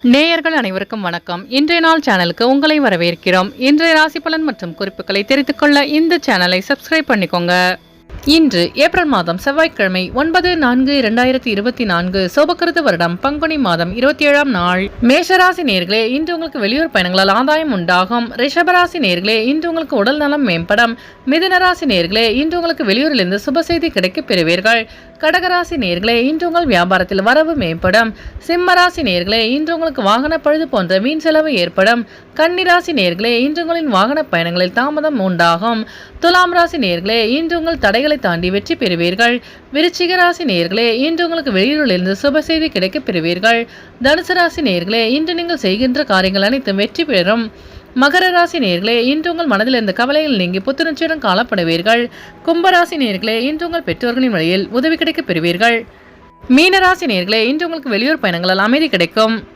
நேயர்கள் அனைவருக்கும் வணக்கம். இன்றைய நாள் சேனலுக்கு உங்களை வரவேற்கிறோம். இன்றைய ராசி பலன் மற்றும் குறிப்புகளை தெரிந்து கொள்ள இந்த சேனலை சப்ஸ்கிரைப் பண்ணிக்கோங்க. இன்று ஏப்ரல் மாதம் செவ்வாய்க்கிழமை 9/4/2024 சோபக்கிருது வருடம் பங்குனி மாதம் 27ஆம் நாள். மேஷராசி நேர்களே, இன்று உங்களுக்கு வெளியூர் பயணங்களால் ஆதாயம் உண்டாகும். ரிஷபராசி நேர்களே, இன்று உங்களுக்கு உடல் நலம் மேம்படும். மிதுனராசி நேர்களே, இன்று உங்களுக்கு வெளியூரிலிருந்து சுப செய்தி கிடைக்கப் பெறுவீர்கள். கடகராசி நேர்களே, இன்று உங்கள் வியாபாரத்தில் வரவு மேம்படும். சிம்மராசி நேர்களே, இன்று உங்களுக்கு வாகன பழுது போன்ற வீண் செலவு ஏற்படும். கன்னிராசி நேர்களே, இன்று உங்களின் வாகன பயணங்களில் தாமதம் உண்டாகும். துலாம் ராசி நேர்களே, இன்று உங்கள் தடைகளை தாண்டி வெற்றி பெறுவீர்கள். விருச்சிக ராசி நேர்களே, இன்று உங்களுக்கு வெளியூரிலிருந்து சுப செய்தி கிடைக்கப் பெறுவீர்கள். தனுசு ராசி நேர்களே, இன்று நீங்கள் செய்கின்ற காரியங்கள் அனைத்தும் வெற்றி பெறும். மகர ராசி நேர்களே, இன்று உங்கள் மனதில் இருந்த கவலைகள் நீங்கி புத்துணர்ச்சியுடன் காணப்படுவீர்கள். கும்பராசி நேர்களே, இன்று உங்கள் பெற்றோர்களின் வழியில் உதவி கிடைக்கப் பெறுவீர்கள். மீனராசி நேர்களே, இன்று உங்களுக்கு வெளியூர் பயணங்களால் அமைதி கிடைக்கும்.